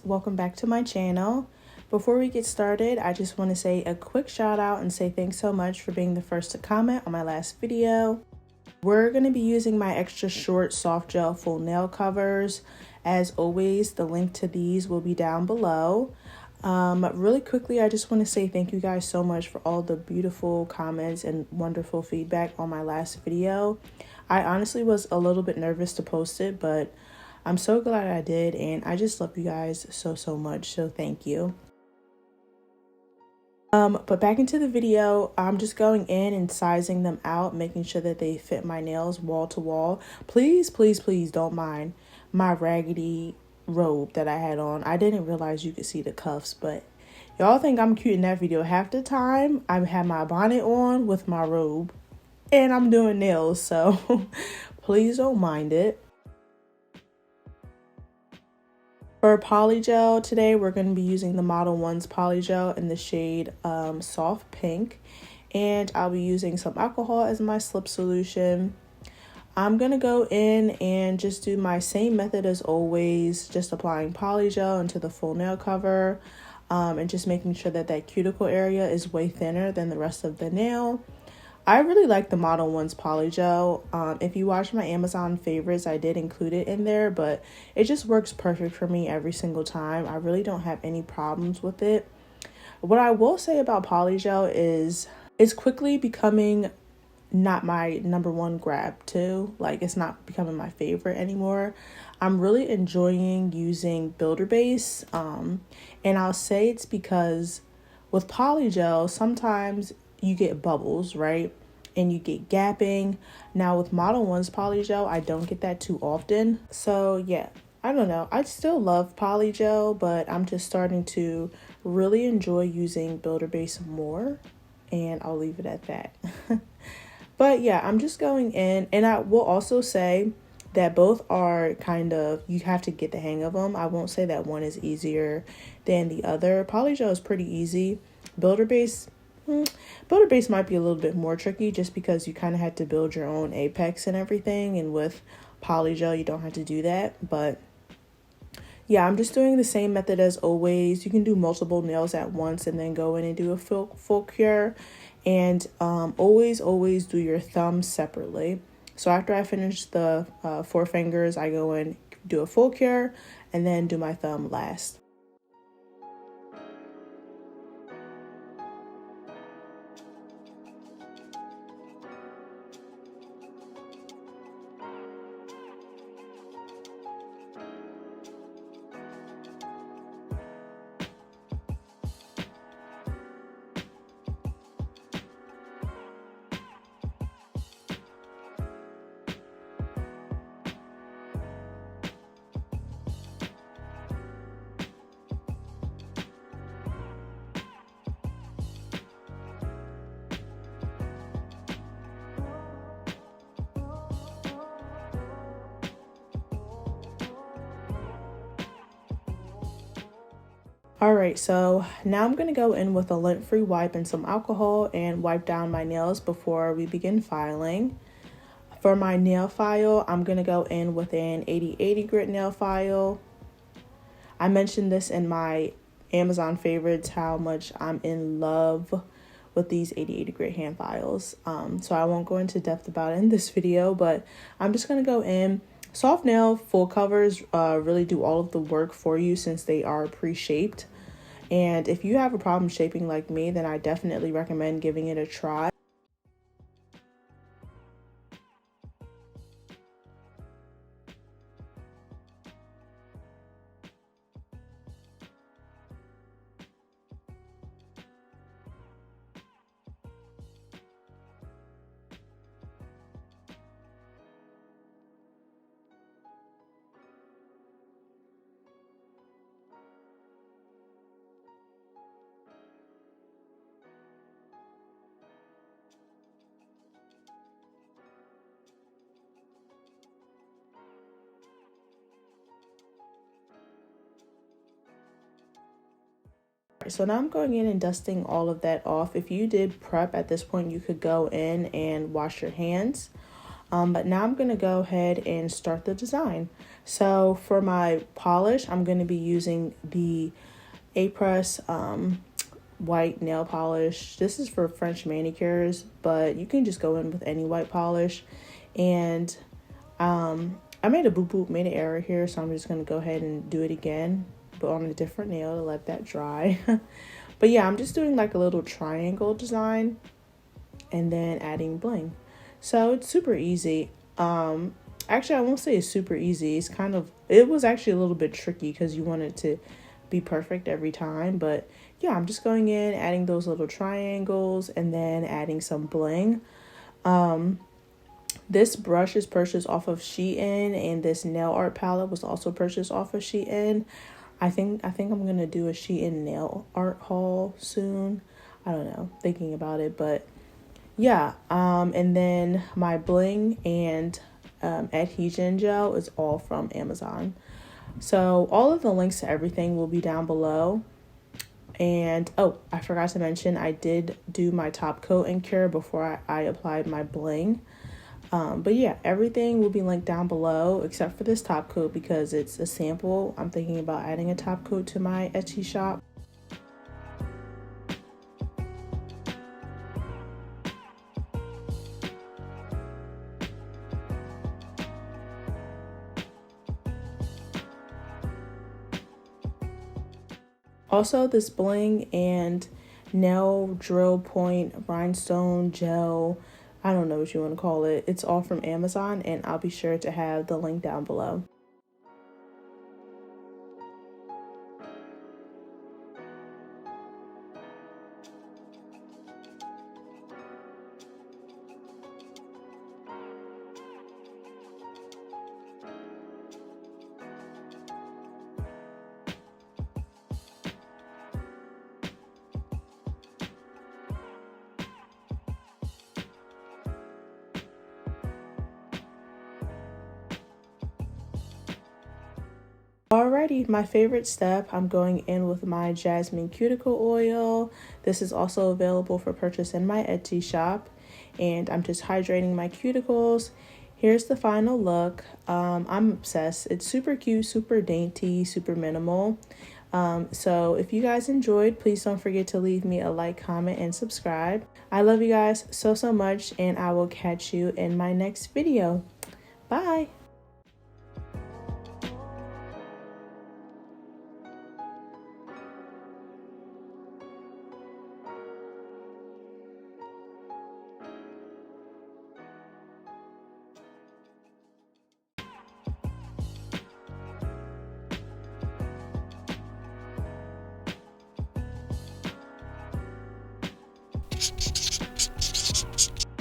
welcome back to my channel. Before we get started, I just want to say a quick shout out and say thanks so much for being the first to comment on my last video. We're going to be using my extra short soft gel full nail covers. As always, the link to these will be down below. Really quickly, I just want to say thank you guys so much for all the beautiful comments and wonderful feedback on my last video. I honestly was a little bit nervous to post it, but I'm so glad I did, and I just love you guys so much, so thank you. But back into the video, I'm just going in and sizing them out, making sure that they fit my nails wall to wall. Please don't mind my raggedy robe that I had on. I didn't realize you could see the cuffs, but y'all think I'm cute in that video. Half the time, I had my bonnet on with my robe, and I'm doing nails, so please don't mind it. For Polygel today, we're going to be using the Model 1's Polygel in the shade Soft Pink. And I'll be using some alcohol as my slip solution. I'm going to go in and just do my same method as always, just applying Polygel into the full nail cover. And just making sure that that cuticle area is way thinner than the rest of the nail. I really like the Model 1's Polygel. If you watch my Amazon favorites, I did include it in there, but it just works perfect for me every single time. I really don't have any problems with it. What I will say about Polygel is it's quickly becoming not my #1 grab too. Like, it's not becoming my favorite anymore. I'm really enjoying using Builder Base. And I'll say it's because with Polygel, sometimes you get bubbles, right? And you get gapping. Now with Model 1's Polygel, I don't get that too often. So yeah, I don't know. I still love Polygel, but I'm just starting to really enjoy using Builder Base more. And I'll leave it at that. But yeah, I'm just going in. And I will also say that both are kind of, you have to get the hang of them. I won't say that one is easier than the other. Polygel is pretty easy. Builder Base might be a little bit more tricky just because you kind of had to build your own apex and everything, and with Polygel you don't have to do that. But yeah, I'm just doing the same method as always. You can do multiple nails at once and then go in and do a full cure, and always do your thumbs separately. So after I finish the 4 fingers, I go in, do a full cure, and then do my thumb last. Alright, so now I'm going to go in with a lint-free wipe and some alcohol and wipe down my nails before we begin filing. For my nail file, I'm going to go in with an 80/80 grit nail file. I mentioned this in my Amazon favorites, how much I'm in love with these 80/80 grit hand files. So I won't go into depth about it in this video, but I'm just going to go in. Soft nail full covers really do all of the work for you since they are pre-shaped. And if you have a problem shaping like me, then I definitely recommend giving it a try. So now I'm going in and dusting all of that off. If you did prep at this point, you could go in and wash your hands. But now I'm going to go ahead and start the design. So for my polish, I'm going to be using the A-Press white nail polish. This is for French manicures, but you can just go in with any white polish. And I made an error here, so I'm just going to go ahead and do it again, but on a different nail to let that dry. But yeah, I'm just doing like a little triangle design and then adding bling. So it's super easy. Actually, I won't say it's super easy. It was actually a little bit tricky because you want it to be perfect every time. But yeah, I'm just going in, adding those little triangles and then adding some bling. This brush is purchased off of Shein, and this nail art palette was also purchased off of Shein. I think I'm gonna do a Shein nail art haul soon. I don't know, thinking about it, but yeah. And then my bling and adhesion gel is all from Amazon. So all of the links to everything will be down below. And oh, I forgot to mention, I did do my top coat and cure before I applied my bling. But yeah, everything will be linked down below except for this top coat because it's a sample. I'm thinking about adding a top coat to my Etsy shop. Also, this bling and nail drill point rhinestone gel, I don't know what you want to call it. It's all from Amazon, and I'll be sure to have the link down below. Alrighty, my favorite step, I'm going in with my jasmine cuticle oil. This is also available for purchase in my Etsy shop. And I'm just hydrating my cuticles. Here's the final look. I'm obsessed. It's super cute, super dainty, super minimal. So if you guys enjoyed, please don't forget to leave me a like, comment, and subscribe. I love you guys so much, and I will catch you in my next video. Bye!